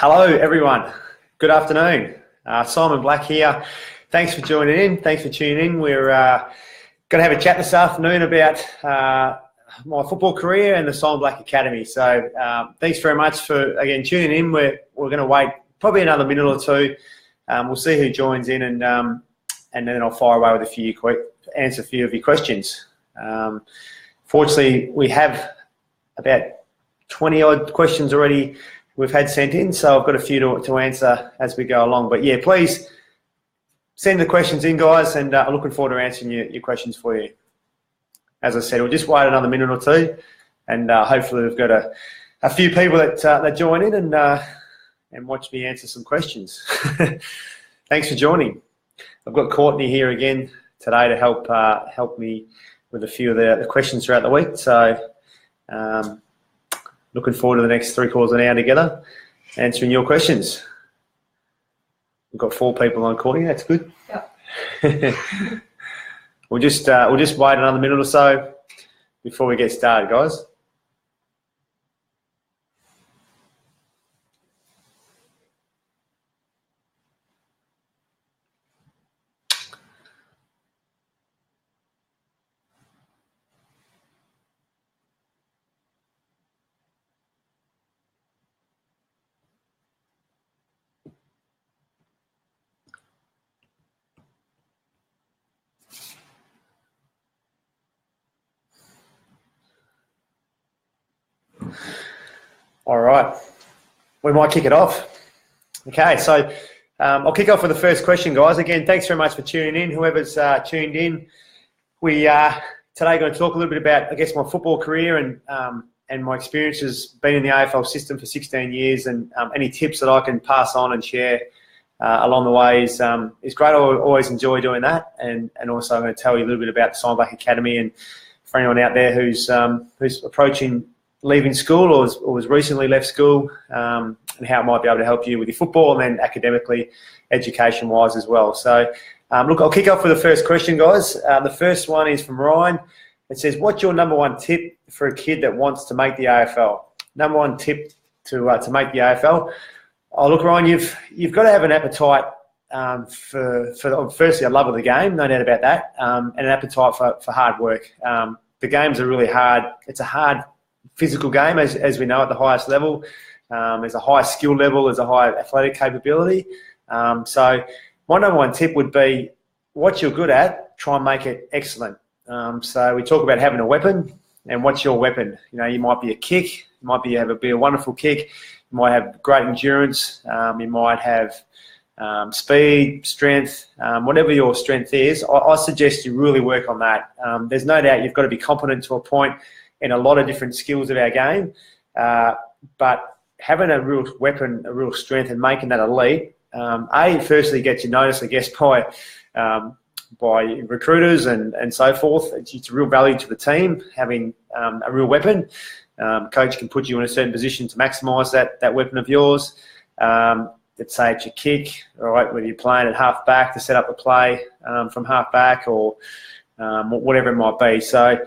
Hello, everyone. Good afternoon. Simon Black here. Thanks for joining in. Thanks for tuning in. We're going to have a chat this afternoon about my football career and the Simon Black Academy. So thanks very much for, again, tuning in. We're going to wait probably another minute or two. We'll see who joins in, and then I'll fire away with answer a few of your questions. Fortunately, we have about 20-odd questions already we've had sent in, so I've got a few to answer as we go along. But yeah, please send the questions in, guys, and I'm looking forward to answering your questions for you. As I said, we'll just wait another minute or two, and hopefully we've got a few people that join in and watch me answer some questions. Thanks for joining. I've got Courtney here again today to help me with a few of the questions throughout the week. So looking forward to the next 3/4 of an hour together, answering your questions. We've got 4 people on, Courtney. That's good. Yeah. We'll just wait another minute or so before we get started, guys. All right, we might kick it off. Okay, so I'll kick off with the first question, guys. Again, thanks very much for tuning in. Whoever's tuned in, we are today going to talk a little bit about, I guess, my football career and my experiences being in the AFL system for 16 years, and any tips that I can pass on and share along the way is great. I always enjoy doing that, and also I'm going to tell you a little bit about the Simon Black Academy, and for anyone out there who's approaching leaving school or has recently left school, and how it might be able to help you with your football and then academically, education-wise as well. So, look, I'll kick off with the first question, guys. The first one is from Ryan. It says, what's your number one tip for a kid that wants to make the AFL? Number one tip to make the AFL? Oh, look, Ryan, you've got to have an appetite for firstly, a love of the game, no doubt about that, and an appetite for hard work. The games are really hard. It's a hard physical game, as we know, at the highest level. There's a high skill level, there's a high athletic capability. So my number one tip would be, what you're good at, try and make it excellent. So we talk about having a weapon, and what's your weapon? You know, you might be a kick, you might be a wonderful kick, you might have great endurance, you might have speed, strength, whatever your strength is. I suggest you really work on that. There's no doubt you've got to be competent to a point in a lot of different skills of our game, but having a real weapon, a real strength, and making that elite, firstly gets you noticed, I guess, by recruiters and so forth. It's a real value to the team, having a real weapon. Coach can put you in a certain position to maximise that weapon of yours. Let's say it's your kick, all right, whether you're playing at half back to set up the play from half back, or whatever it might be. So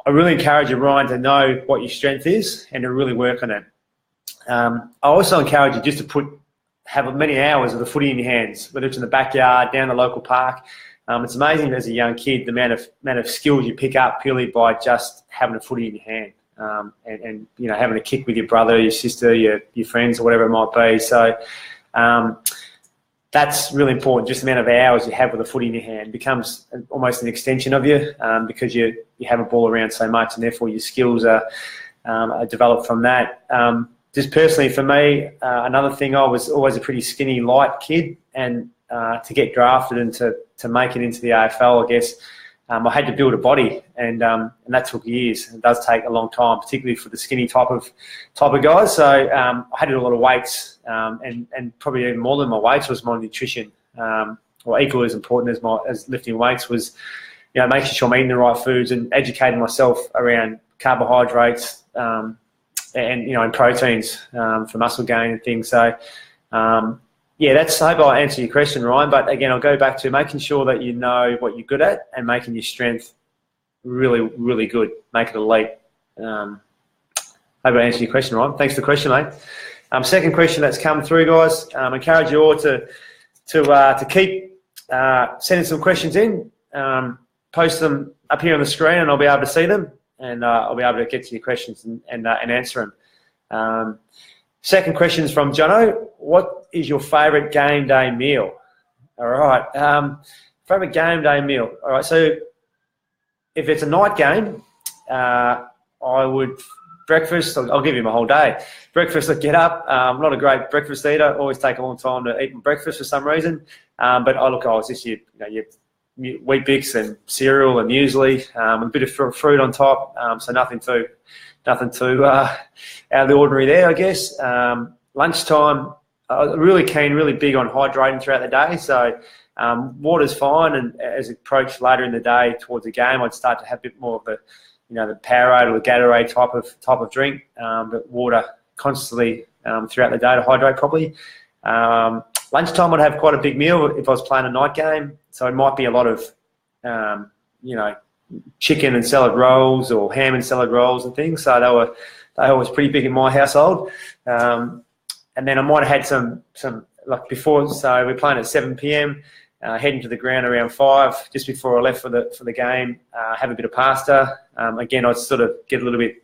I really encourage you, Ryan, to know what your strength is and to really work on it. I also encourage you just to have many hours of the footy in your hands, whether it's in the backyard, down the local park. It's amazing as a young kid the amount of skills you pick up purely by just having a footy in your hand, and you know, having a kick with your brother, your sister, your friends, or whatever it might be. So that's really important. Just the amount of hours you have with a footy in your hand becomes almost an extension of you, because you have a ball around so much, and therefore your skills are developed from that. Just personally for me, another thing, I was always a pretty skinny, light kid, and to get drafted and to make it into the AFL, I guess, I had to build a body, and that took years. It does take a long time, particularly for the skinny type of guys. So I had to do a lot of weights, and probably even more than my weights was my nutrition. Or equally as important as lifting weights was, you know, making sure I'm eating the right foods and educating myself around carbohydrates, and you know, and proteins for muscle gain and things. So yeah, I hope I answer your question, Ryan. But again, I'll go back to making sure that you know what you're good at and making your strength really, really good. Make it elite. Hope I answered your question, Ryan. Thanks for the question, mate. Second question that's come through, guys. Encourage you all to keep sending some questions in. Post them up here on the screen, and I'll be able to see them, and I'll be able to get to your questions and answer them. Second question is from Jono. What is your favourite game day meal? All right. Favourite game day meal. All right. So if it's a night game, I would breakfast. I'll give you my whole day. Breakfast, I get up. I'm not a great breakfast eater. Always take a long time to eat my breakfast for some reason. But it's just your Wheat Bix and cereal and muesli, a bit of fruit on top. So nothing too out of the ordinary there, I guess. Lunchtime, really keen, really big on hydrating throughout the day. So water's fine, and as it approached later in the day towards the game, I'd start to have a bit more of the Powerade or the Gatorade type of drink, but water constantly throughout the day to hydrate properly. Lunchtime, I'd have quite a big meal if I was playing a night game. So it might be a lot of, chicken and salad rolls or ham and salad rolls and things. So they were pretty big in my household. And then I might have had some like before. So we're playing at 7 p.m. Heading to the ground around 5, just before I left for the game. Have a bit of pasta. Again, I'd sort of get a little bit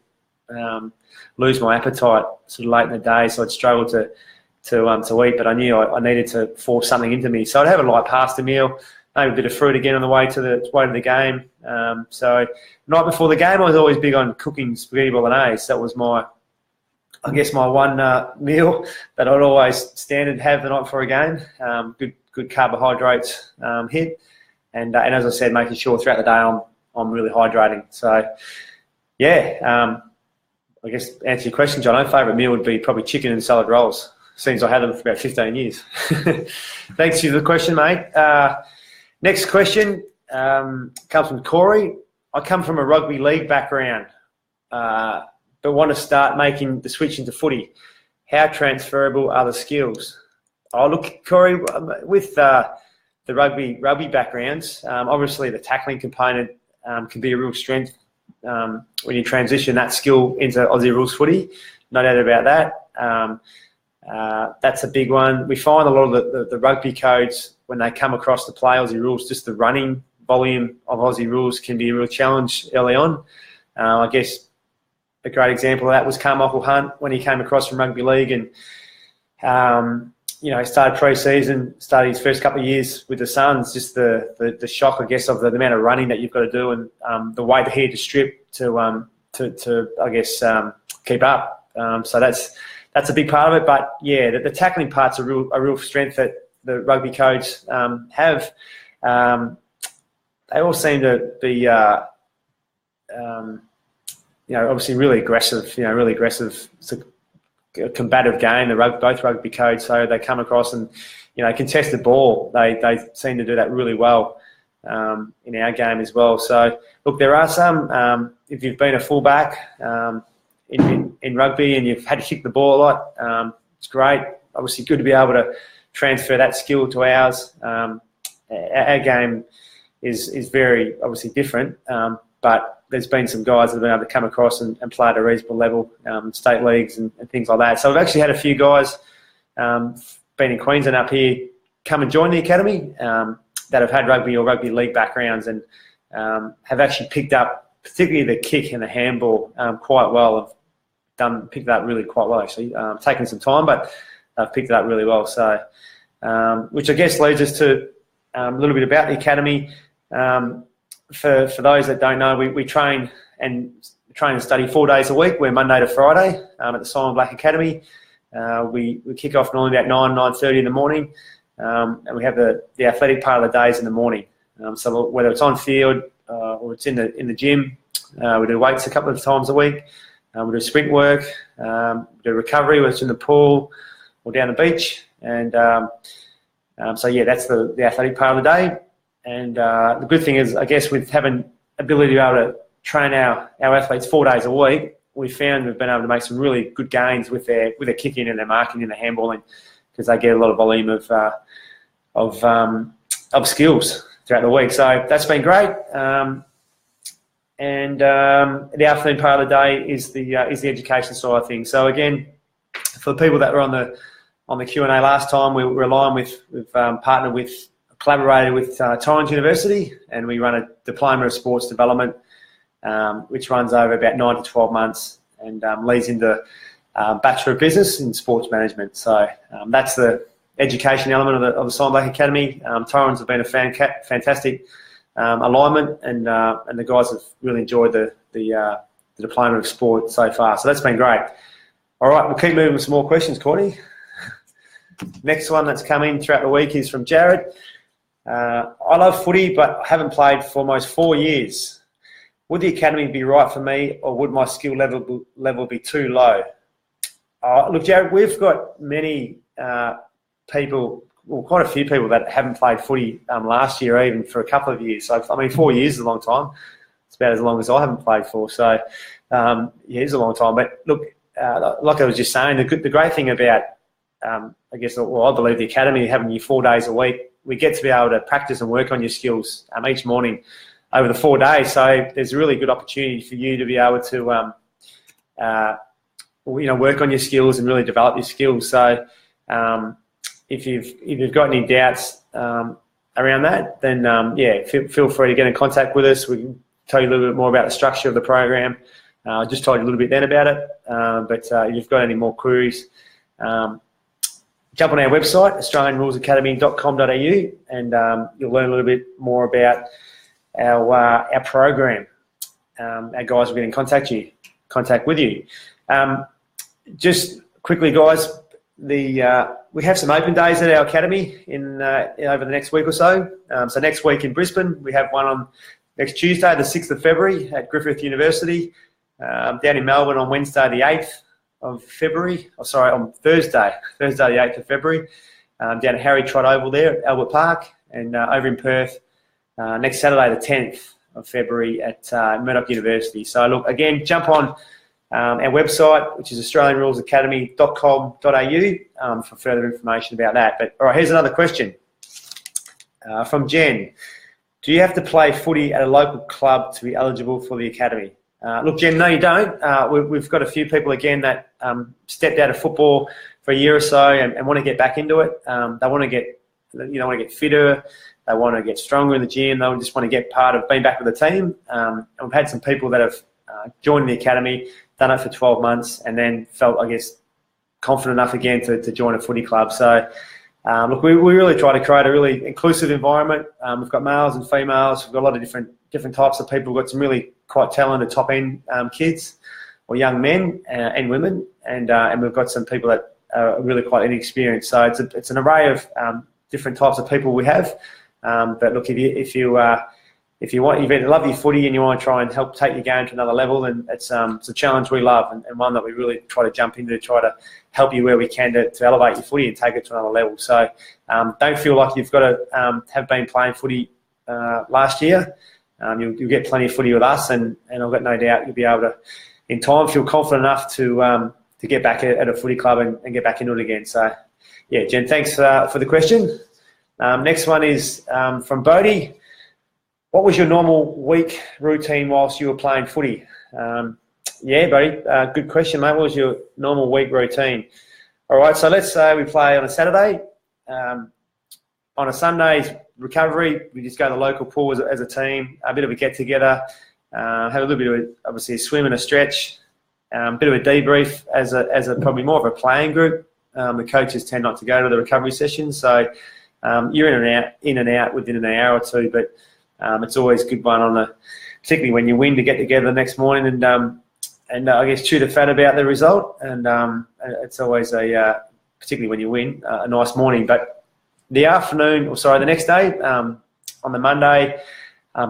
lose my appetite sort of late in the day, so I'd struggle to eat. But I knew I needed to force something into me, so I'd have a light pasta meal, maybe a bit of fruit again on the way to the game. So night before the game, I was always big on cooking spaghetti bolognese. That was my one meal that I'd always standard have the night before a game. Good carbohydrates hit, and as I said, making sure throughout the day I'm really hydrating. So yeah, I guess to answer your question, John, my favourite meal would be probably chicken and salad rolls. Seems I had them for about 15 years. Thanks for the question, mate. Next question comes from Corey. I come from a rugby league background, but want to start making the switch into footy. How transferable are the skills? Oh, look, Corey, with the rugby backgrounds, obviously the tackling component can be a real strength when you transition that skill into Aussie rules footy. No doubt about that. That's a big one. We find a lot of the rugby codes, when they come across to play Aussie rules, just the running volume of Aussie rules can be a real challenge early on. I guess a great example of that was Carmichael Hunt when he came across from rugby league and he started pre-season, started his first couple of years with the Suns. Just the shock, I guess, of the amount of running that you've got to do and the weight that he had to strip to I guess keep up. So that's a big part of it. But yeah, the tackling part's a real strength that the rugby codes have. They all seem to be obviously really aggressive. It's a combative game. Both rugby codes, so they come across and contested ball. They seem to do that really well in our game as well. So look, there are some. If you've been a fullback in rugby and you've had to kick the ball a lot, it's great. Obviously, good to be able to transfer that skill to ours. Our game is very obviously different, but there's been some guys that have been able to come across and play at a reasonable level, state leagues and things like that. So we've actually had a few guys been in Queensland up here come and join the academy that have had rugby or rugby league backgrounds and have actually picked up particularly the kick and the handball quite well. Have picked it up really quite well actually. Taken some time, but they've picked it up really well. So, which I guess leads us to a little bit about the academy. For those that don't know, we train and study 4 days a week. We're Monday to Friday at the Simon Black Academy. We kick off normally about 9:30 in the morning, and we have the athletic part of the days in the morning. So whether it's on field or it's in the gym, we do weights a couple of times a week. We do sprint work, we do recovery, whether it's in the pool or down the beach, and so yeah, that's the athletic part of the day. And the good thing is, I guess, with having ability to be able to train our athletes 4 days a week, we found we've been able to make some really good gains with their kicking and their marking and their handballing, because they get a lot of volume of skills throughout the week. So that's been great. And the afternoon part of the day is the education side of things. So again, For the people that were on the Q&A last time, we've partnered with, collaborated with Torrens University, and we run a Diploma of Sports Development, which runs over about 9 to 12 months and leads into Bachelor of Business in Sports Management. So that's the education element of the Simon Black Academy. Torrens have been a fantastic alignment, and the guys have really enjoyed the Diploma of Sport so far. So that's been great. All right, we'll keep moving with some more questions, Courtney. Next one that's come in throughout the week is from Jared. I love footy, but I haven't played for almost 4 years. Would the academy be right for me, or would my skill level be too low? Look, Jared, we've got many people, well, quite a few people that haven't played footy last year, even for a couple of years. So, I mean, 4 years is a long time. It's about as long as I haven't played for. So, yeah, it's a long time. But look, like I was just saying, the great thing about, I guess, well, I believe the academy having you 4 days a week, we get to be able to practice and work on your skills each morning over the 4 days. So there's a really good opportunity for you to be able to, work on your skills and really develop your skills. So if you've got any doubts around that, then yeah, feel free to get in contact with us. We can tell you a little bit more about the structure of the program. I just told you a little bit then about it, but if you've got any more queries, jump on our website, australianrulesacademy.com.au, and you'll learn a little bit more about our program. Our guys will get in contact with you. Just quickly, guys, we have some open days at our academy over the next week or so. So next week in Brisbane, we have one on next Tuesday, the 6th of February at Griffith University. Down in Melbourne on Wednesday, the 8th of February. On Thursday the 8th of February. Down at Harry Trott Oval there at Albert Park, and over in Perth next Saturday, the 10th of February at Murdoch University. So look, again, jump on our website, which is australianrulesacademy.com.au for further information about that. But all right, here's another question from Jen. Do you have to play footy at a local club to be eligible for the academy? Look, Jen, no, you don't. We've got a few people, again, that stepped out of football for a year or so and want to get back into it. They want to get fitter. They want to get stronger in the gym. They just want to get part of being back with the team. And we've had some people that have joined the academy, done it for 12 months, and then felt, I guess, confident enough again to join a footy club. So, look, we really try to create a really inclusive environment. We've got males and females. We've got a lot of different types of people. We've got some really quite talented top-end kids or young men and women, and we've got some people that are really quite inexperienced. So it's an array of different types of people we have. But look, if you love your footy and you want to try and help take your game to another level, then it's a challenge we love and one that we really try to jump into to try to help you where we can to elevate your footy and take it to another level. So don't feel like you've got to have been playing footy last year. You'll get plenty of footy with us, and I've got no doubt you'll be able to, in time, feel confident enough to get back at a footy club and get back into it again. So, yeah, Jen, thanks for the question. Next one is from Bodie. What was your normal week routine whilst you were playing footy? Yeah, Bodie, good question, mate. What was your normal week routine? All right, so let's say we play on a Saturday. On a Sunday, recovery, we just go to the local pool as a team, a bit of a get-together, have a little bit of, obviously, a swim and a stretch, a bit of a debrief as a probably more of a playing group. The coaches tend not to go to the recovery sessions, so you're in and out within an hour or two, but it's always a good one particularly when you win, to get together the next morning and I guess chew the fat about the result, and it's always particularly when you win, a nice morning. But the next day, on the Monday,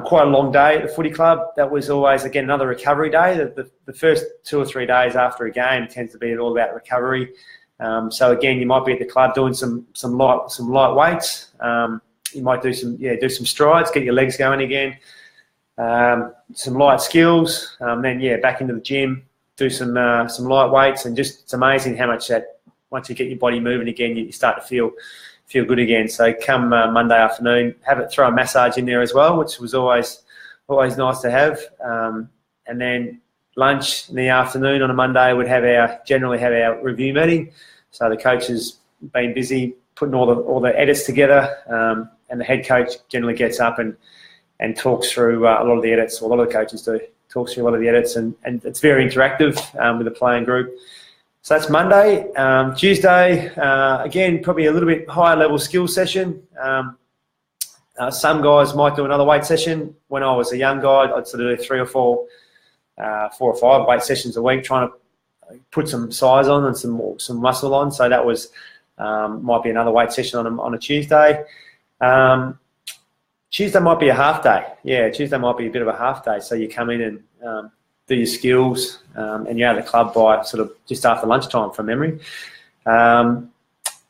quite a long day at the footy club. That was always, again, another recovery day. The first 2 or 3 days after a game tends to be all about recovery. So again, you might be at the club doing some light weights. You might do some strides, get your legs going again. Some light skills. Then back into the gym, do some light weights, and just it's amazing how much that once you get your body moving again, you start to feel good again. So come Monday afternoon, throw a massage in there as well, which was always nice to have. And then lunch in the afternoon on a Monday, we'd generally have our review meeting. So the coaches been busy putting all the edits together, and the head coach generally gets up and talks through a lot of the edits. Or a lot of the coaches do talks through a lot of the edits, and it's very interactive with the playing group. So that's Monday. Tuesday, again, probably a little bit higher level skill session. Some guys might do another weight session. When I was a young guy, I'd sort of do 3 or 4 or 5 weight sessions a week, trying to put some size on and some muscle on. So that was might be another weight session on a Tuesday. Tuesday might be a half day. Yeah, Tuesday might be a bit of a half day. So you come in and do your skills, and you're out of the club by sort of just after lunchtime from memory.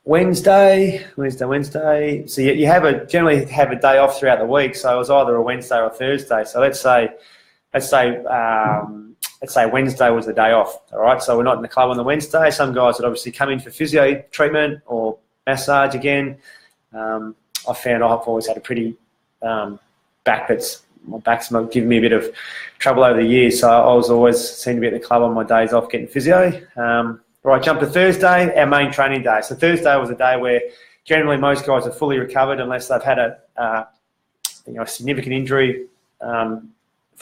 Wednesday. So you generally have a day off throughout the week. So it was either a Wednesday or a Thursday. So let's say Wednesday was the day off. All right. So we're not in the club on the Wednesday. Some guys would obviously come in for physio treatment or massage again. I found I've always had a pretty my back's given me a bit of trouble over the years. So I was always seem to be at the club on my days off getting physio. Right, jump to Thursday, our main training day. So Thursday was a day where generally most guys are fully recovered unless they've had a significant injury from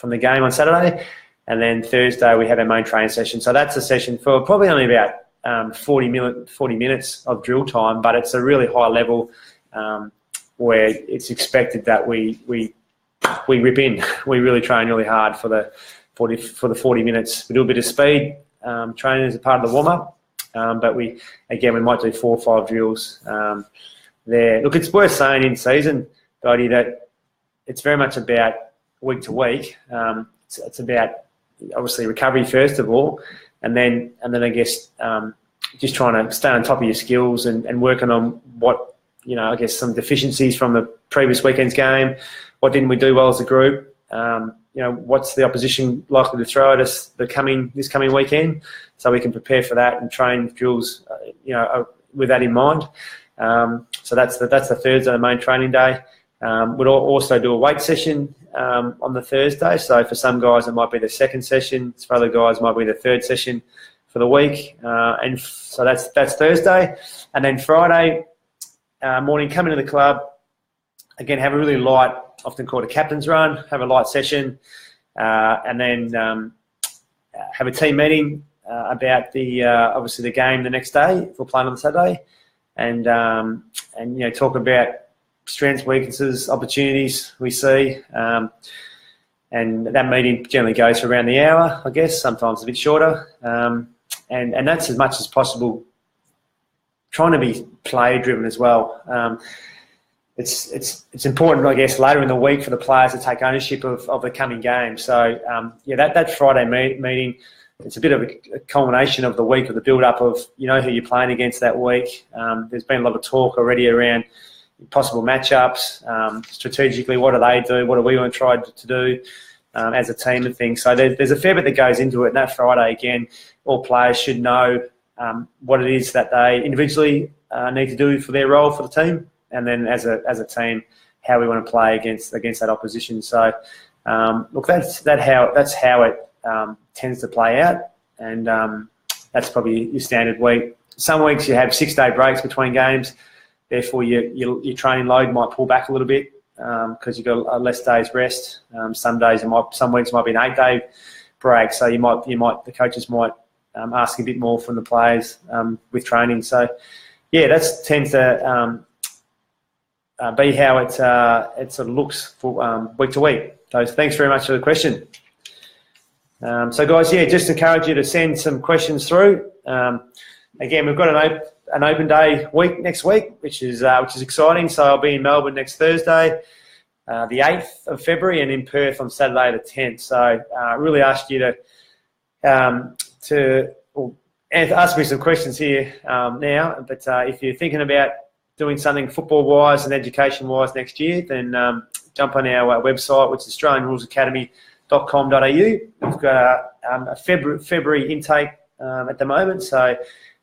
the game on Saturday. And then Thursday we have our main training session. So that's a session for probably only about 40 minutes of drill time, but it's a really high level where it's expected that we rip in. We really train really hard for the 40 minutes. We do a bit of speed training as a part of the warm up. But we might do 4 or 5 drills there. Look, it's worth saying in season, Dodie, that it's very much about week to week. It's about obviously recovery first of all, and then I guess just trying to stay on top of your skills and working on what I guess some deficiencies from the previous weekend's game. What didn't we do well as a group? What's the opposition likely to throw at us this coming weekend, so we can prepare for that and train drills, with that in mind. So that's the Thursday, the main training day. We'd also do a weight session on the Thursday. So for some guys, it might be the second session. For other guys, it might be the third session for the week. And so that's Thursday. And then Friday morning, come into the club, again, have a really light, often called a captain's run, have a light session, and then have a team meeting about obviously the game the next day if we're playing on the Saturday, and talk about strengths, weaknesses, opportunities we see, and that meeting generally goes for around the hour, I guess, sometimes a bit shorter, and that's as much as possible, trying to be player driven as well. It's important, I guess, later in the week for the players to take ownership of the coming game. So, that Friday meeting, it's a bit of a culmination of the week, of the build-up of, who you're playing against that week. There's been a lot of talk already around possible matchups, strategically, what do they do, what do we want to try to do as a team and things. So there's a fair bit that goes into it. And that Friday, again, all players should know what it is that they individually need to do for their role for the team. And then as a team, how we want to play against that opposition. So, look, that's how it tends to play out, and that's probably your standard week. Some weeks you have 6-day breaks between games, therefore your training load might pull back a little bit because you've got less days rest. Some weeks might be an 8-day break, so the coaches might ask a bit more from the players with training. So, yeah, that tends to be how it sort of looks for week to week. So thanks very much for the question. So guys, just encourage you to send some questions through. Again, we've got an open day week next week, which is exciting. So I'll be in Melbourne next Thursday, the 8th of February, and in Perth on Saturday the 10th. So I really ask you to ask me some questions here now. But if you're thinking about doing something football-wise and education-wise next year, then jump on our website, which is AustralianRulesAcademy.com.au. We've got a February intake at the moment, so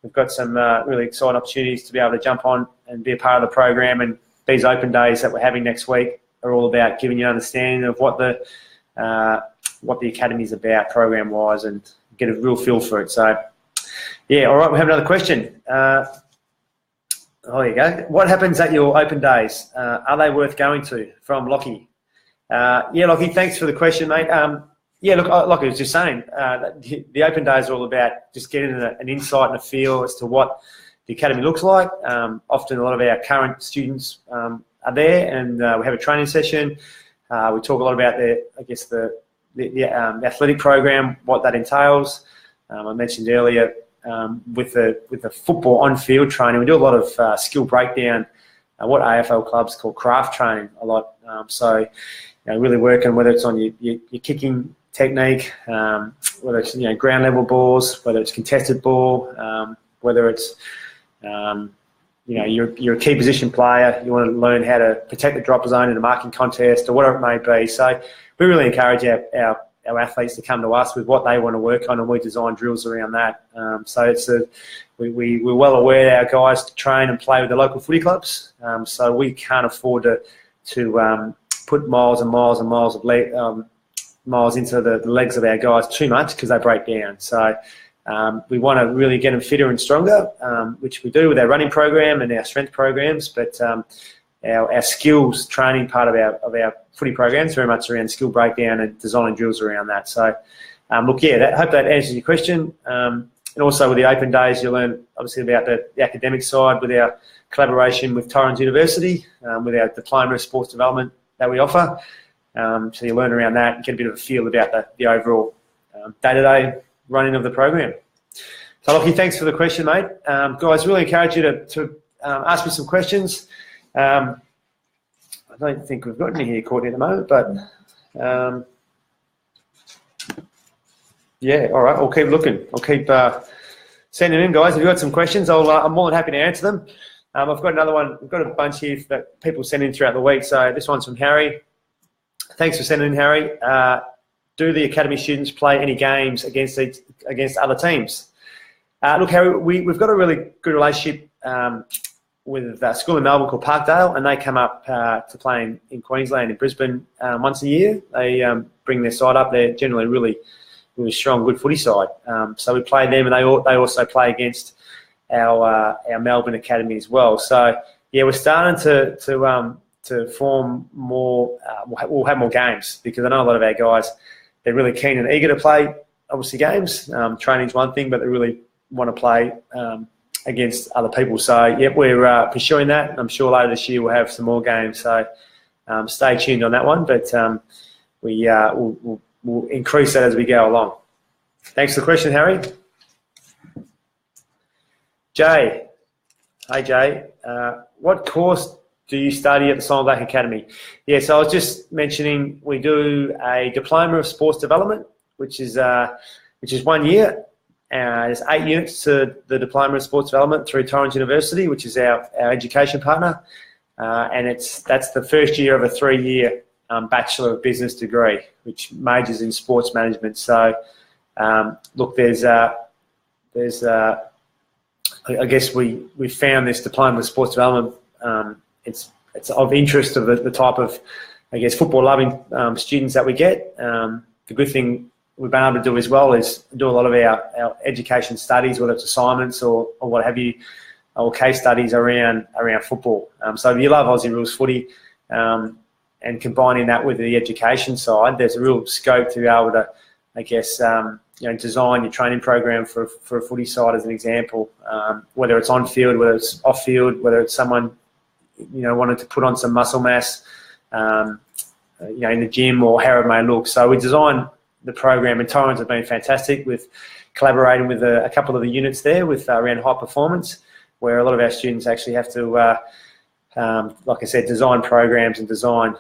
we've got some really exciting opportunities to be able to jump on and be a part of the program. And these open days that we're having next week are all about giving you an understanding of what the what the academy's about program-wise and get a real feel for it. So, yeah, all right, we have another question. There you go. What happens at your open days? Are they worth going to? From Lockie. Yeah, Lockie, thanks for the question, mate. Yeah, look, like I was just saying, the open days are all about just getting an insight and a feel as to what the academy looks like. Often a lot of our current students are there, and we have a training session. We talk a lot about the athletic program, what that entails. I mentioned earlier with the football on-field training, we do a lot of skill breakdown, what AFL clubs call craft training a lot. So, really working whether it's on your kicking technique, whether it's ground level balls, whether it's contested ball, whether it's you're a key position player, you want to learn how to protect the drop zone in a marking contest or whatever it may be. So we really encourage our athletes to come to us with what they want to work on, and we design drills around that. So we're well aware that our guys train and play with the local footy clubs, so we can't afford to put miles and miles and miles of miles into the legs of our guys too much because they break down. So we want to really get them fitter and stronger, which we do with our running program and our strength programs. But our skills training part of our footy programs very much around skill breakdown and designing drills around that. So look, yeah, hope that answers your question. And also with the open days, you learn obviously about the academic side with our collaboration with Torrens University, with our diploma of sports development that we offer. So you learn around that and get a bit of a feel about the overall day-to-day running of the program. So Lockie, thanks for the question, mate. Guys, really encourage you to ask me some questions. I don't think we've got any here, Courtney, at the moment, but yeah, all right, I'll keep looking. I'll keep sending in, guys. If you've got some questions, I'm more than happy to answer them. I've got another one. We've got a bunch here that people send in throughout the week. So this one's from Harry. Thanks for sending in, Harry. Do the academy students play any games against other teams? Look, Harry, we've got a really good relationship with a school in Melbourne called Parkdale, and they come up to play in Queensland, in Brisbane, once a year. They bring their side up. They're generally really strong, good footy side. So we play them, and they also play against our Melbourne academy as well. So yeah, we're starting to form more. We'll have more games because I know a lot of our guys, they're really keen and eager to play, obviously, games. Training's one thing, but they really want to play against other people. So, yep, we're pursuing that. I'm sure later this year we'll have some more games. So stay tuned on that one. But we'll increase that as we go along. Thanks for the question, Harry. Jay. Hey, Jay. What course do you study at the Simon Black Academy? Yeah, so I was just mentioning we do a Diploma of Sports Development, which is 1 year. There's 8 units to the Diploma of Sports Development through Torrens University, which is our education partner. And that's the first year of a 3-year Bachelor of Business degree, which majors in sports management. So, look, I guess we found this Diploma of Sports Development. It's of interest of the type of, I guess, football-loving students that we get. The good thing we've been able to do as well is do a lot of our education studies, whether it's assignments or what have you, or case studies around football. So if you love Aussie rules footy and combining that with the education side, there's a real scope to be able to, I guess, design your training program for a footy side as an example, whether it's on field, whether it's off field, whether it's someone wanted to put on some muscle mass, in the gym or how it may look. So we design the program, and Torrens have been fantastic with collaborating with a couple of the units there with around high performance, where a lot of our students actually have to, like I said, design programs and design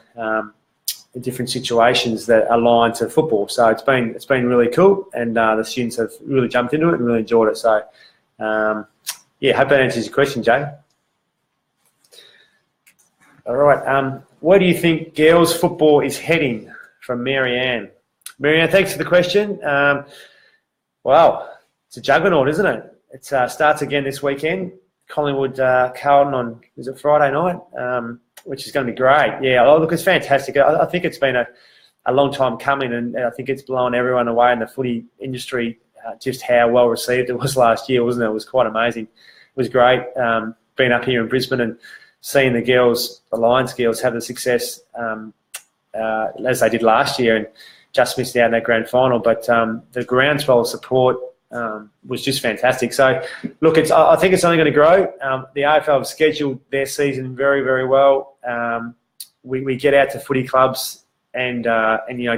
different situations that align to football. So it's been really cool, and the students have really jumped into it and really enjoyed it. So yeah, hope that answers your question, Jay. All right, where do you think girls football is heading? From Marianne. Marianne, thanks for the question. Wow, it's a juggernaut, isn't it? It starts again this weekend. Collingwood Carlton on, is it Friday night? Which is going to be great. Yeah, look, it's fantastic. I think it's been a a long time coming, and I think it's blown everyone away in the footy industry just how well received it was last year, wasn't it? It was quite amazing. It was great being up here in Brisbane and seeing the girls, the Lions girls, have the success as they did last year, and just missed out in that grand final. But the groundswell of support was just fantastic. So, look, I think it's only going to grow. The AFL have scheduled their season very, very well. We get out to footy clubs and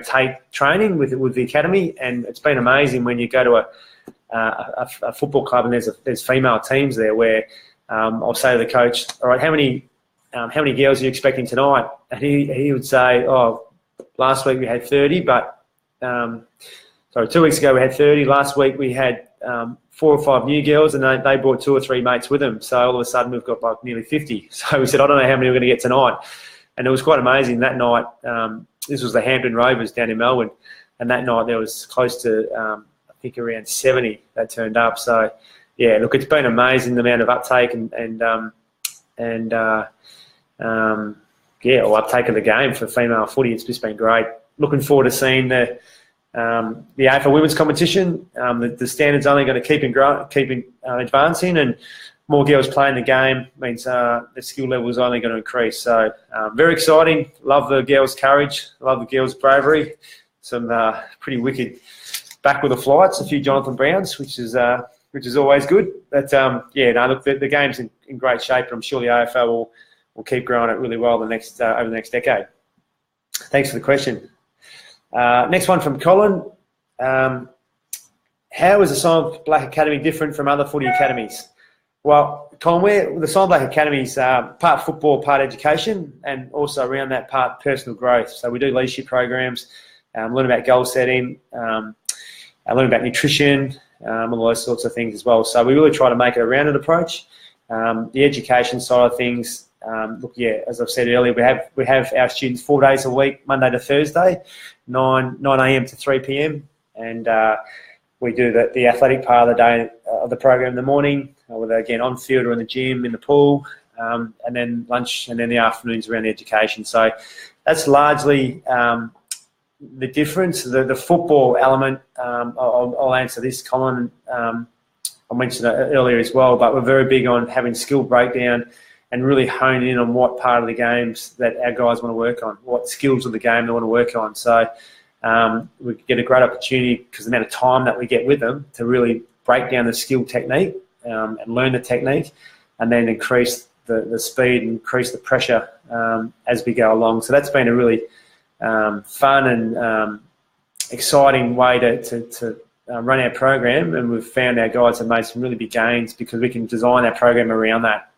take training with the academy, and it's been amazing when you go to a football club and there's female teams there where I'll say to the coach, all right, how many girls are you expecting tonight? And he would say, oh, last week we had 30, but 2 weeks ago we had 30. Last week we had 4 or 5 new girls, and they brought 2 or 3 mates with them. So all of a sudden we've got like nearly 50. So we said, I don't know how many we're going to get tonight. And it was quite amazing that night. This was the Hampton Rovers down in Melbourne, and that night there was close to, I think, around 70 that turned up. So, yeah, look, it's been amazing the amount of uptake uptake of the game for female footy. It's just been great. Looking forward to seeing the AFL women's competition. The standard's only going to keep advancing, and more girls playing the game means the skill level is only going to increase. So very exciting. Love the girls' courage. Love the girls' bravery. Some pretty wicked back with the flights. A few Jonathan Browns, which is always good. But look, the game's in great shape, and I'm sure the AFL will keep growing it really well over the next decade. Thanks for the question. Next one from Colin. How is the Silent Black Academy different from other footy academies? Well, Colin, the Silent Black Academy is part football, part education, and also around that part personal growth. So we do leadership programs, learn about goal setting, learn about nutrition, all those sorts of things as well. So we really try to make it a rounded approach. The education side of things, as I've said earlier, we have our students 4 days a week, Monday to Thursday, 9 a.m. to 3 p.m. And we do the athletic part of the day of the program in the morning, whether again on field or in the gym, in the pool, and then lunch, and then the afternoons around the education. So that's largely the difference. The football element, I'll answer this, Colin. I mentioned it earlier as well, but we're very big on having skill breakdown and really hone in on what part of the games that our guys want to work on, what skills of the game they want to work on. So we get a great opportunity because the amount of time that we get with them to really break down the skill technique and learn the technique, and then increase the speed and increase the pressure as we go along. So that's been a really fun and exciting way to run our program, and we've found our guys have made some really big gains because we can design our program around that.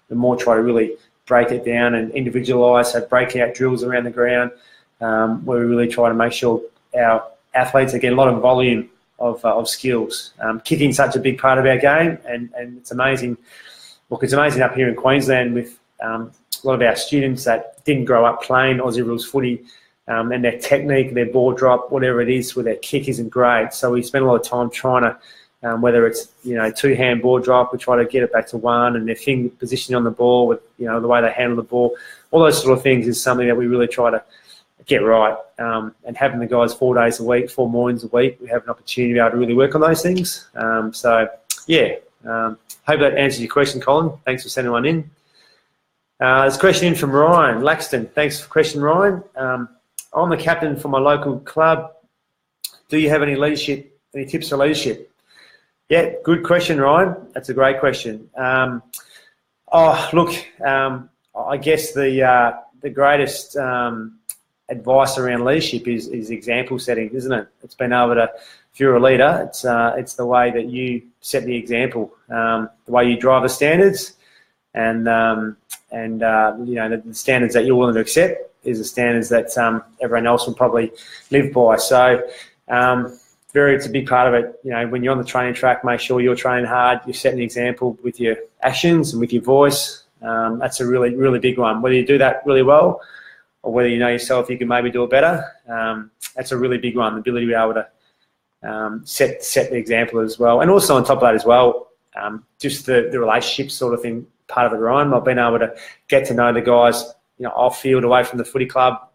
The more try to really break it down and individualise, have breakout drills around the ground, where we really try to make sure our athletes are getting a lot of volume of skills. Kicking's such a big part of our game, and it's amazing. Look, it's amazing up here in Queensland with a lot of our students that didn't grow up playing Aussie rules footy, and their technique, their ball drop, whatever it is with their kick isn't great. So we spend a lot of time trying to, whether it's two-hand ball drop, we try to get it back to one, and their finger positioning on the ball with the way they handle the ball, all those sort of things is something that we really try to get right. And having the guys 4 days a week, 4 mornings a week, we have an opportunity to be able to really work on those things. Hope that answers your question, Colin. Thanks for sending one in. There's a question in from Ryan Laxton. Thanks for the question, Ryan. I'm the captain for my local club. Do you have any tips for leadership? Yeah, good question, Ryan. That's a great question. I guess the greatest advice around leadership is example setting, isn't it? It's been able to, if you're a leader, it's the way that you set the example, the way you drive the standards, and the standards that you're willing to accept is the standards that everyone else will probably live by. So it's a big part of it. When you're on the training track, make sure you're training hard, you're setting the example with your actions and with your voice. That's a really, really big one. Whether you do that really well or whether you know yourself you can maybe do it better, that's a really big one, the ability to be able to set the example as well. And also on top of that as well, just the relationship sort of thing, part of it, Ryan. I've been able to get to know the guys, off field, away from the footy club,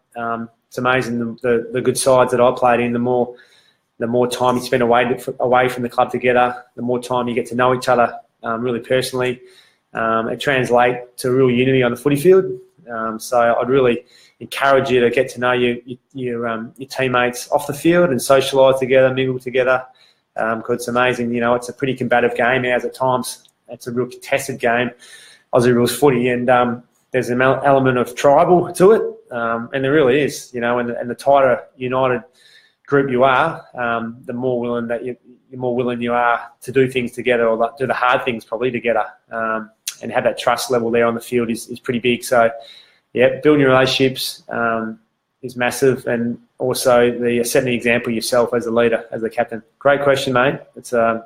it's amazing the good sides that I played in. The more time you spend away from the club together, the more time you get to know each other really personally. It translates to real unity on the footy field. So I'd really encourage you to get to know your teammates off the field and socialise together, mingle together, because it's amazing. It's a pretty combative game as at times. It's a real contested game, Aussie rules footy, and there's an element of tribal to it, and there really is. And the tighter united group you are, the more willing you are to do things together, or do the hard things probably together, and have that trust level there on the field is pretty big. So, yeah, building relationships is massive, and also setting the example yourself as a leader, as a captain. Great question, mate. It's a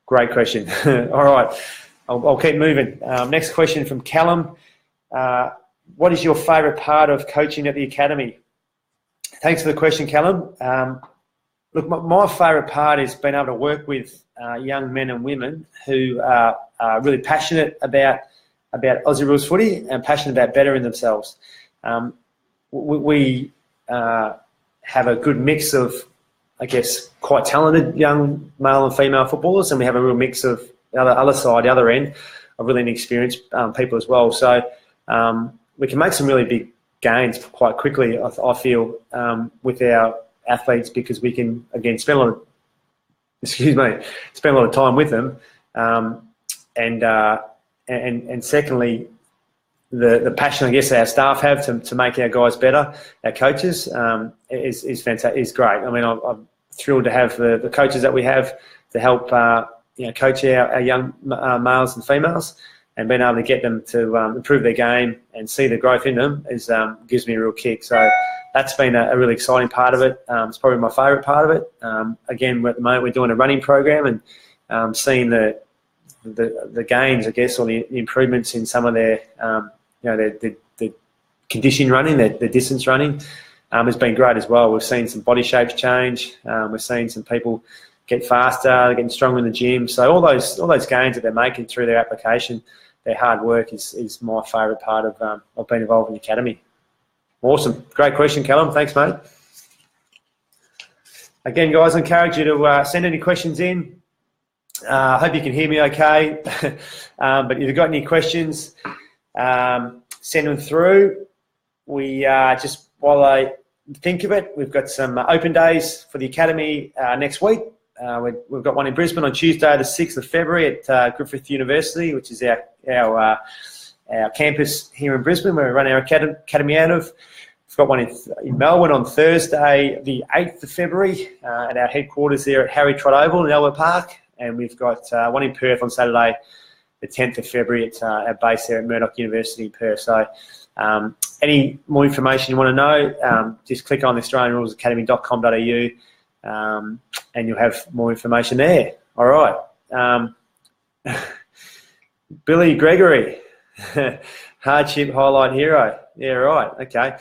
great question. All right, I'll keep moving. Next question from Callum. What is your favourite part of coaching at the academy? Thanks for the question, Callum. Look, my favourite part is being able to work with young men and women who are really passionate about Aussie rules footy and passionate about bettering themselves. We have a good mix of, I guess, quite talented young male and female footballers, and we have a real mix of the other end of really inexperienced people as well. So we can make some really big gains quite quickly, I feel, with our athletes, because we can, again, spend a lot of time with them, and secondly, the passion, I guess, our staff have to make our guys better, our coaches, is fantastic, is great. I mean, I'm thrilled to have the coaches that we have to help coach our young males and females, and being able to get them to improve their game and see the growth in them gives me a real kick. So that's been a really exciting part of it. It's probably my favourite part of it. Again, at the moment we're doing a running program, and seeing the gains, I guess, or the improvements in some of their the condition running, the distance running, has been great as well. We've seen some body shapes change. We've seen some people get faster, they're getting stronger in the gym. So all those gains that they're making through their application, their hard work is my favourite part of being involved in the academy. Awesome. Great question, Callum. Thanks, mate. Again, guys, I encourage you to send any questions in. I hope you can hear me okay. But if you've got any questions, send them through. We just, while I think of it, we've got some open days for the academy next week. We've got one in Brisbane on Tuesday, the 6th of February at Griffith University, which is our campus here in Brisbane, where we run our academy out of. We've got one in Melbourne on Thursday, the 8th of February, at our headquarters there at Harry Trott Oval in Albert Park. And we've got one in Perth on Saturday, the 10th of February at our base there at Murdoch University in Perth. So any more information you want to know, just click on the AustralianRulesAcademy.com.au, and you'll have more information there. All right. Billy Gregory, hardship highlight hero. Yeah, right. Okay.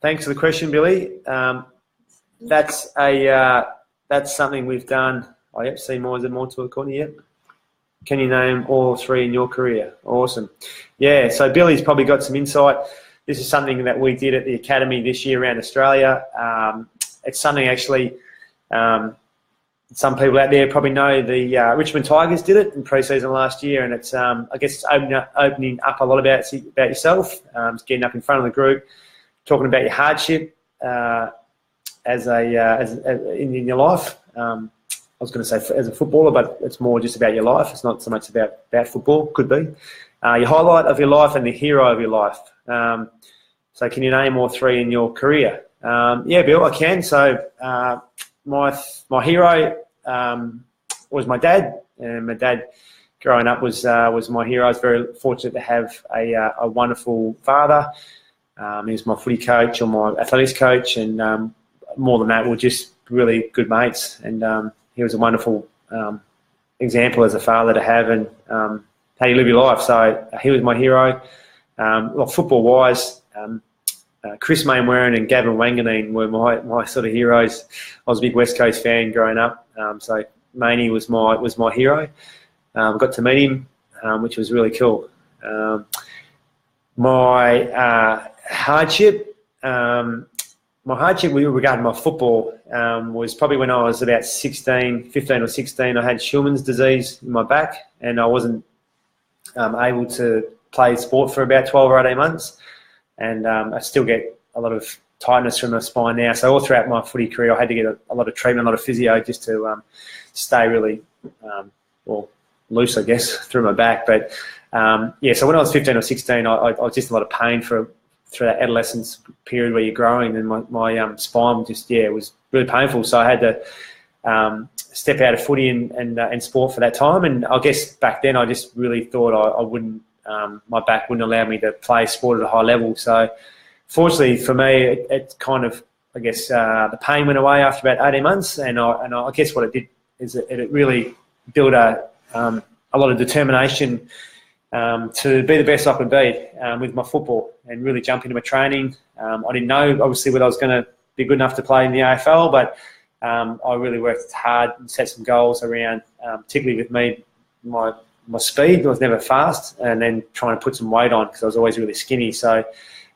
Thanks for the question, Billy. That's something we've done. Oh, yep, see more. Is there more to it, Courtney? Yep. Can you name all three in your career? Awesome. Yeah, so Billy's probably got some insight. This is something that we did at the academy this year around Australia. It's something actually some people out there probably know the Richmond Tigers did it in pre-season last year, and it's I guess it's opening up a lot about yourself, getting up in front of the group, talking about your hardship in your life. I was going to say as a footballer, but it's more just about your life. It's not so much about football. Could be your highlight of your life and the hero of your life. So can you name all three in your career? Yeah, Bill, I can. So my hero was my dad, and my dad growing up was my hero. I was very fortunate to have a wonderful father. He was my footy coach or my athletics coach, and more than that, we're just really good mates. And he was a wonderful example as a father to have, and how you live your life. So he was my hero. Well, football-wise, Chris Mainwaring and Gavin Wanganeen were my sort of heroes. I was a big West Coast fan growing up, so Mainie was my hero. Got to meet him, which was really cool. My hardship, my hardship regarding my football was probably when I was about 15 or 16. I had Schulman's disease in my back, and I wasn't able to play sport for about 12 or 18 months. And I still get a lot of tightness from my spine now. So all throughout my footy career, I had to get a lot of treatment, a lot of physio, just to stay really loose, I guess, through my back. But so when I was 15 or 16, I was just in a lot of pain through that adolescence period where you're growing, and my spine just was really painful. So I had to step out of footy and sport for that time. And I guess back then I just really thought I wouldn't, my back wouldn't allow me to play sport at a high level. So fortunately for me, it kind of, I guess, the pain went away after about 18 months. And I guess what it did is it really built a lot of determination to be the best I could be with my football and really jump into my training. I didn't know, obviously, whether I was going to be good enough to play in the AFL, but I really worked hard and set some goals around, particularly with me, my speed. I was never fast, and then trying to put some weight on because I was always really skinny. So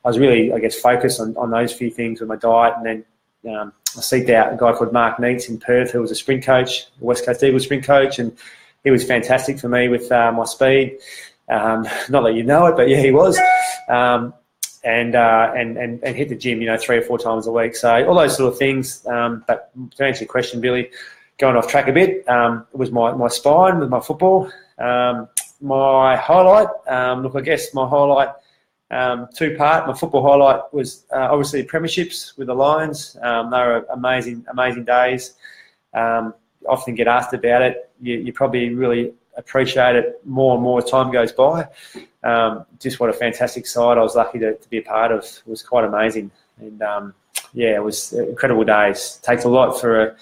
I was really, I guess, focused on those few things with my diet. And then I seeked out a guy called Mark Neitz in Perth, who was a sprint coach, the West Coast Eagles sprint coach, and he was fantastic for me with my speed. Not that you know it, but yeah, he was. And hit the gym, 3 or 4 times a week. So all those sort of things. But to answer your question, Billy, going off track a bit, it was my spine with my football. My highlight, I guess my highlight, two-part. My football highlight was obviously the premierships with the Lions. They were amazing days. Often get asked about it. You probably really appreciate it more and more as time goes by. Just what a fantastic side I was lucky to be a part of. It was quite amazing. And it was incredible days. It takes a lot for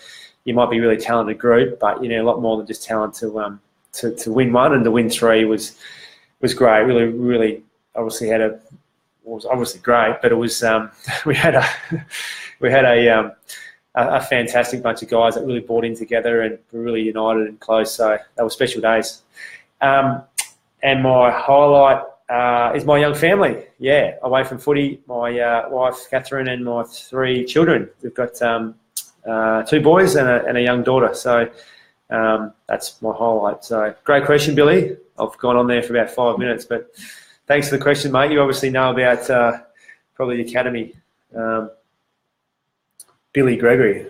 you might be a really talented group, but a lot more than just talent to win one, and to win 3 was great. Really obviously was obviously great, but it was we had a fantastic bunch of guys that really bought in together and were really united and close. So they were special days. And my highlight is my young family. Yeah, away from footy, my wife Catherine and my 3 children. We've got 2 boys and a young daughter. So that's my highlight. So great question, Billy. I've gone on there for about 5 minutes, but thanks for the question, mate. You obviously know about probably the academy. Billy Gregory.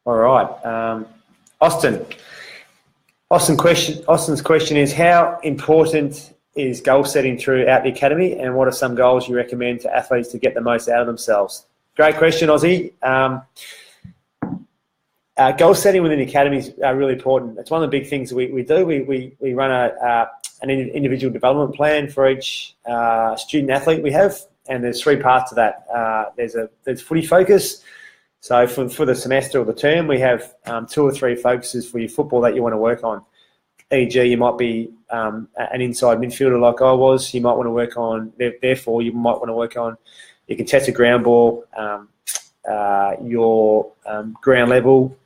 All right. Austin's question is, how important is goal setting throughout the academy, and what are some goals you recommend to athletes to get the most out of themselves? Great question, Aussie. Goal setting within the academy is really important. It's one of the big things we do. We run an individual development plan for each student athlete we have, and there's 3 parts to that. There's footy focus. So for the semester or the term, we have 2 or 3 focuses for your football that you want to work on. E.g., you might be an inside midfielder like I was. You might want to work on, therefore, you might want to work on your contested ground ball, your ground level,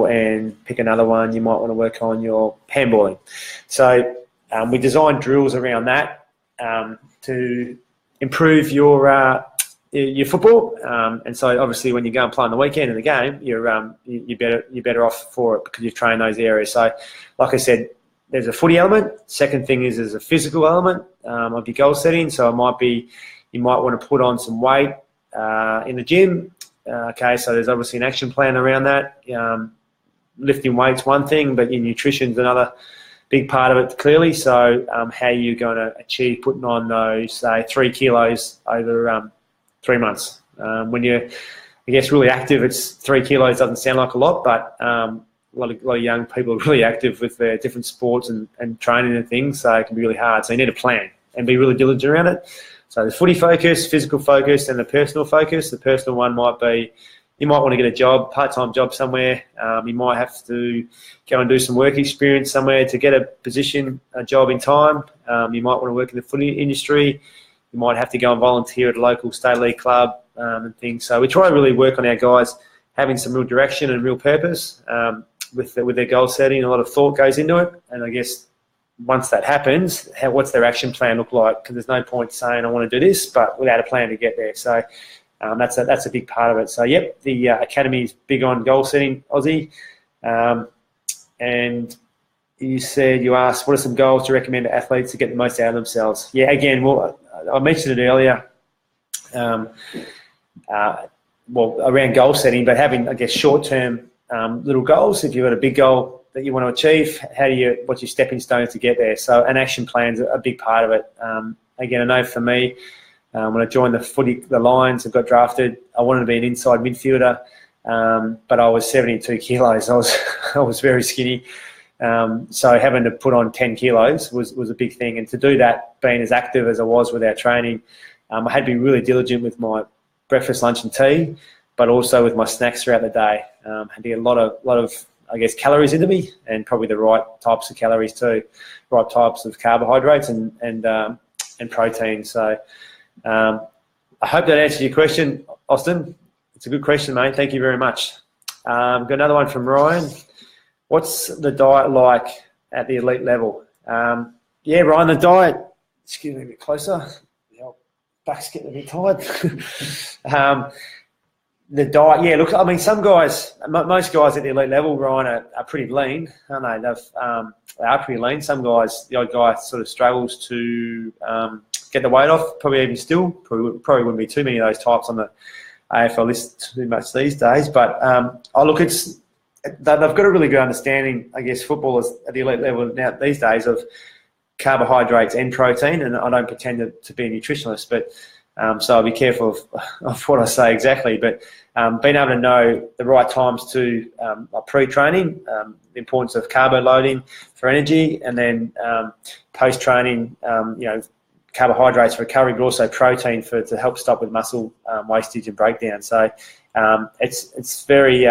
and pick another one. You might want to work on your handballing. So we design drills around that to improve your football, and so obviously when you go and play on the weekend in the game, you're better off for it because you've trained those areas. So, like I said, there's a footy element. Second thing is there's a physical element of your goal setting. So you might want to put on some weight in the gym. Okay, so there's obviously an action plan around that. Lifting weights one thing, but your nutrition's another big part of it, clearly. So how you're going to achieve putting on those, say, 3 kilos over 3 months. When you're, I guess, really active, it's 3 kilos doesn't sound like a lot, but a lot of young people are really active with their different sports and training and things, so it can be really hard. So you need a plan and be really diligent around it. So the footy focus, physical focus, and the personal focus. The personal one might be, you might want to get a job, part-time job somewhere. You might have to go and do some work experience somewhere to get a position, a job in time. You might want to work in the footy industry. You might have to go and volunteer at a local state league club and things. So we try to really work on our guys having some real direction and real purpose with their goal setting. A lot of thought goes into it, and I guess once that happens, what's their action plan look like? Because there's no point saying I want to do this, but without a plan to get there. So that's a big part of it. So yep, the academy is big on goal setting, Aussie. And you asked, what are some goals to recommend to athletes to get the most out of themselves? Yeah, again, well, I mentioned it earlier. Around goal setting, but having, I guess, short-term little goals. If you've got a big goal that you want to achieve, what's your stepping stones to get there? So an action plan's a big part of it. Again, I know for me, when I joined the Lions and got drafted, I wanted to be an inside midfielder, but I was 72 kilos. I was very skinny. So having to put on 10 kilos was a big thing. And to do that, being as active as I was with our training, I had to be really diligent with my breakfast, lunch and tea, but also with my snacks throughout the day. I had to get a lot of I guess, calories into me, and probably the right types of calories too, right types of carbohydrates and protein. So I hope that answered your question, Austin. It's a good question, mate. Thank you very much. Got another one from Ryan. What's the diet like at the elite level? Yeah, Ryan, the diet, excuse me a bit closer. The back's getting a bit tired. The diet, yeah, look, I mean, some guys, most guys at the elite level, Ryan, are pretty lean, aren't they? They are pretty lean. Some guys, the odd guy sort of struggles to get the weight off, probably even still. Probably wouldn't be too many of those types on the AFL list too much these days. But, they've got a really good understanding, I guess, footballers at the elite level now these days of carbohydrates and protein, and I don't pretend to be a nutritionist, but so I'll be careful of what I say exactly, but being able to know the right times to pre-training, the importance of carbo loading for energy, and then post-training, carbohydrates for recovery, but also protein to help stop with muscle wastage and breakdown. So it's very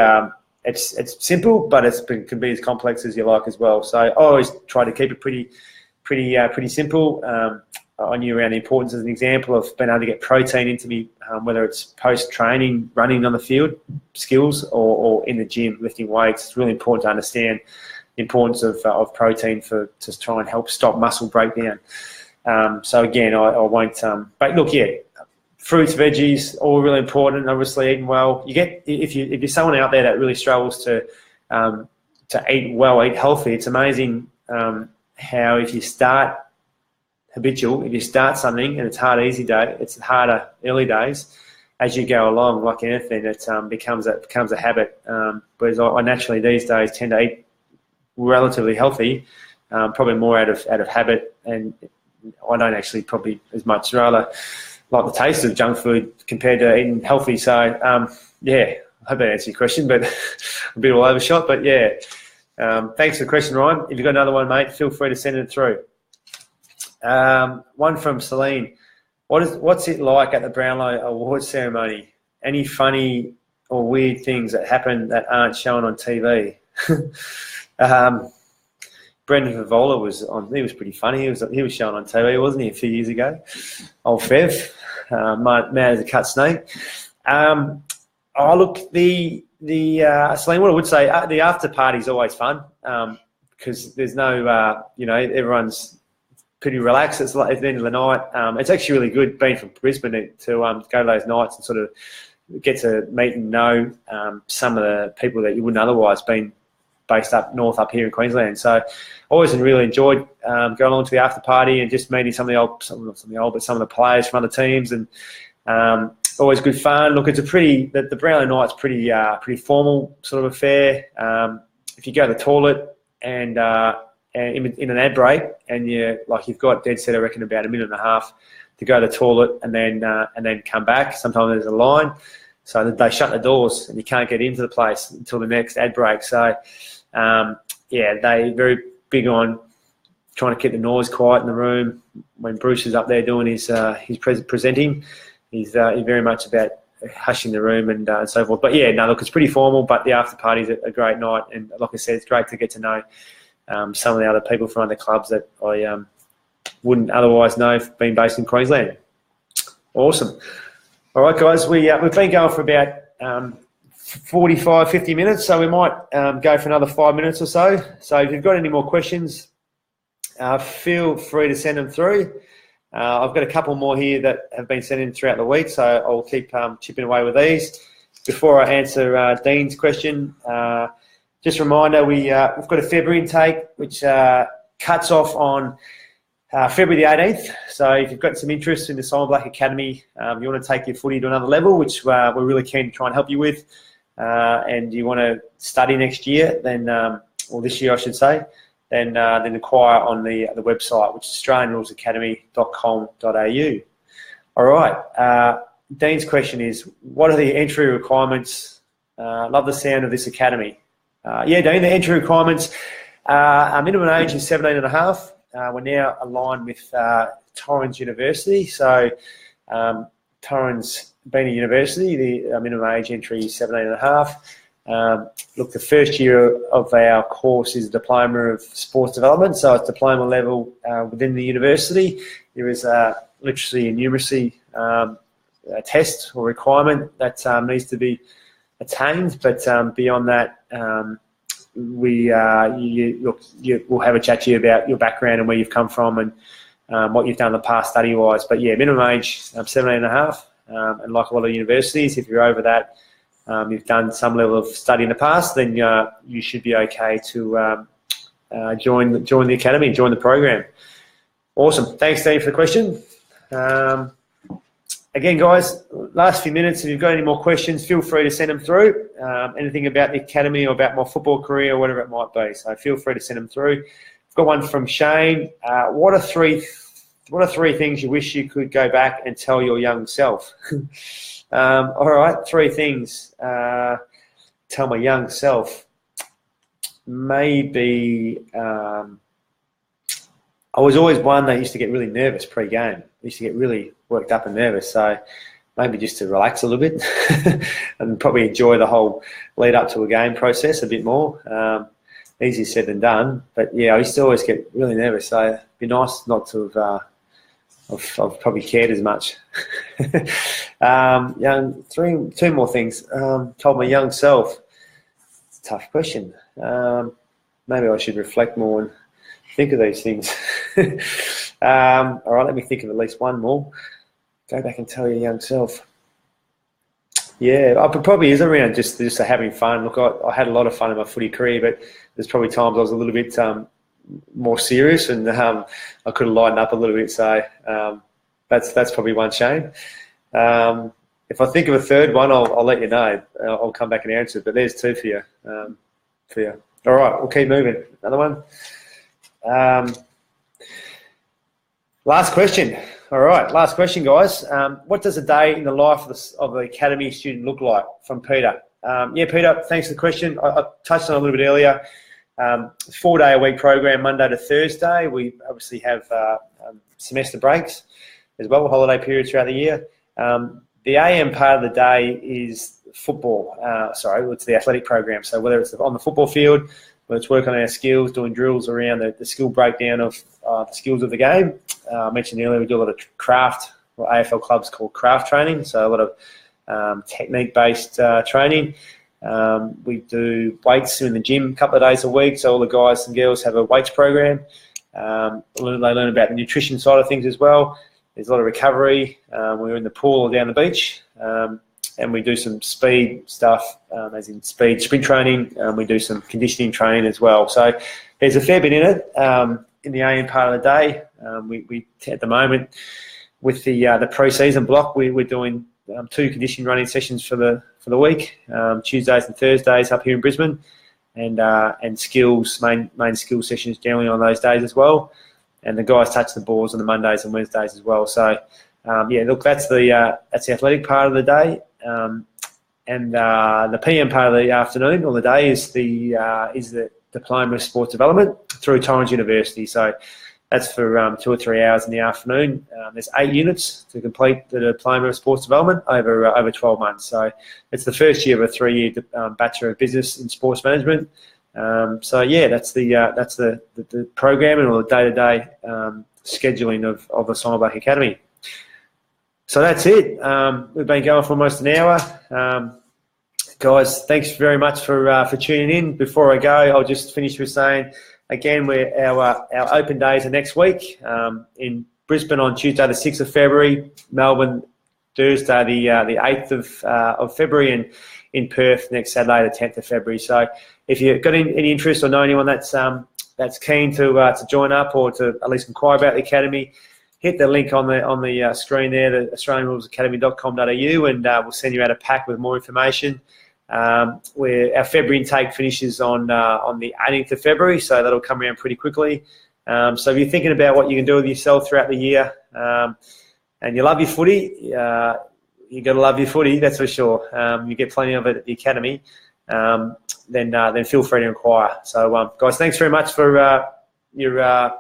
it's simple, but it can be as complex as you like as well. So I always try to keep it pretty simple. I knew around the importance, as an example, of being able to get protein into me, whether it's post-training, running on the field, skills, or in the gym, lifting weights. It's really important to understand the importance of protein to try and help stop muscle breakdown. So again, I won't. But look, yeah, fruits, veggies, all really important. Obviously, eating well. You get if you're someone out there that really struggles to eat well, eat healthy. It's amazing how if you start habitual, if you start something and it's harder early days. As you go along, like anything, it becomes a habit. Whereas I naturally these days tend to eat relatively healthy, probably more out of habit, and I don't actually probably as much rather like the taste of junk food compared to eating healthy. So yeah, I hope that answers your question, but a bit all overshot. But yeah, thanks for the question, Ryan. If you've got another one, mate, feel free to send it through. One from Celine. What's it like at the Brownlow Awards ceremony? Any funny or weird things that happen that aren't shown on TV? Brendan Favola was on. He was pretty funny. He was shown on TV, wasn't he, a few years ago? Old Fev, mad as a cut snake. Look, Celine, what I would say, the after party is always fun because there's no, everyone's pretty relaxed. It's like at the end of the night. It's actually really good being from Brisbane to go to those nights and sort of get to meet and know some of the people that you wouldn't otherwise been based up north up here in Queensland. So always really enjoyed going along to the after party and just meeting some of the players from other teams, and always good fun. Look, it's the Brownlow night's pretty formal sort of affair. If you go to the toilet and in an ad break, and you've got dead set, I reckon, about a minute and a half to go to the toilet and then come back. Sometimes there's a line, so they shut the doors and you can't get into the place until the next ad break. So they very big on trying to keep the noise quiet in the room. When Bruce is up there doing his presenting, he's very much about hushing the room and so forth. But yeah, no, look, it's pretty formal, but the after party's a great night, and like I said, it's great to get to know some of the other people from other clubs that I wouldn't otherwise know being based in Queensland. Awesome. All right, guys, we've been going for about 45, 50 minutes, so we might go for another 5 minutes or so. So if you've got any more questions, feel free to send them through. I've got a couple more here that have been sent in throughout the week, so I'll keep chipping away with these. Before I answer Dean's question, just a reminder, we've got a February intake, which cuts off on February the 18th. So if you've got some interest in the Simon Black Academy, you want to take your footy to another level, which we're really keen to try and help you with, and you want to study next year, then, or this year I should say, then inquire on the website, which is australianrulesacademy.com.au. All right. Dean's question is, what are the entry requirements? Love the sound of this academy. Yeah, Dean, the entry requirements, our minimum age is 17 and a half. We're now aligned with Torrens University. So Torrens being a university, the minimum age entry is 17 and a half. Look, the first year of our course is a Diploma of Sports Development, so it's diploma level within the university. There is literacy and numeracy test or requirement that needs to be attained, but beyond that, we'll have a chat to you about your background and where you've come from and what you've done in the past study-wise. But yeah, minimum age 17 and a half, and like a lot of universities, if you're over that, you've done some level of study in the past, then you should be okay to join the academy, join the program. Awesome. Thanks, Dean, for the question. Again, guys, last few minutes, if you've got any more questions, feel free to send them through. Anything about the academy or about my football career or whatever it might be. So feel free to send them through. I've got one from Shane. What are three things you wish you could go back and tell your young self? All right, three things. Tell my young self. Maybe I was always one that used to get really nervous pre-game. I used to get really worked up and nervous. So maybe just to relax a little bit and probably enjoy the whole lead up to a game process a bit more. Easier said than done. But yeah, I used to always get really nervous. So it'd be nice not to have I've probably cared as much. Two more things. Told my young self. It's a tough question. Maybe I should reflect more and think of these things. All right, let me think of at least one more. Go back and tell your young self. Yeah, it probably is around just having fun. Look, I had a lot of fun in my footy career, but there's probably times I was a little bit more serious, and I could have lightened up a little bit. So that's probably one, Shane. If I think of a third one, I'll let you know. I'll come back and answer it. But there's two for you. All right, we'll keep moving. Another one. Last question. All right, last question, guys. What does a day in the life of the academy student look like? From Peter. Yeah, Peter, thanks for the question. I touched on it a little bit earlier. 4-day-a-week program, Monday to Thursday. We obviously have semester breaks as well, holiday periods throughout the year. The AM part of the day is football. It's the athletic program. So whether it's on the football field, whether it's working on our skills, doing drills around the skill breakdown of the skills of the game. I mentioned earlier we do a lot of craft, what AFL clubs call craft training, so a lot of technique-based training. We do weights in the gym a couple of days a week, so all the guys and girls have a weights program. They learn about the nutrition side of things as well. There's a lot of recovery. We're in the pool or down the beach, and we do some speed stuff, as in speed sprint training. We do some conditioning training as well. So there's a fair bit in it. In the AM part of the day, we at the moment with the pre-season block, we're doing 2 conditioning running sessions for the week, Tuesdays and Thursdays up here in Brisbane, and skills main skill sessions generally on those days as well. And the guys touch the balls on the Mondays and Wednesdays as well. So yeah, look, that's the athletic part of the day, and the PM part of the afternoon or the day is the Diploma of Sports Development through Torrens University. So that's for 2 or 3 hours in the afternoon. There's 8 units to complete the Diploma of Sports Development over 12 months. So it's the first year of a 3-year Bachelor of Business in Sports Management. So yeah, that's the program and all the day-to-day scheduling of the Simon Black Academy. So that's it. We've been going for almost an hour. Guys, thanks very much for tuning in. Before I go, I'll just finish with saying Again, our open days are next week, in Brisbane on Tuesday the 6th of February, Melbourne Thursday the 8th of February, and in Perth next Saturday the 10th of February. So if you've got any interest or know anyone that's keen to join up or to at least inquire about the academy, hit the link on the screen there, the australianrulesacademy.com.au, and we'll send you out a pack with more information. Where our February intake finishes on the 18th of February, so that'll come around pretty quickly. So if you're thinking about what you can do with yourself throughout the year, and you love your footy, you got to love your footy, that's for sure. You get plenty of it at the academy. Then feel free to inquire. So guys, thanks very much for your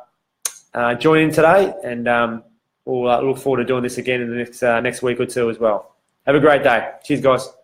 joining today, and we'll look forward to doing this again in the next week or two as well. Have a great day. Cheers, guys.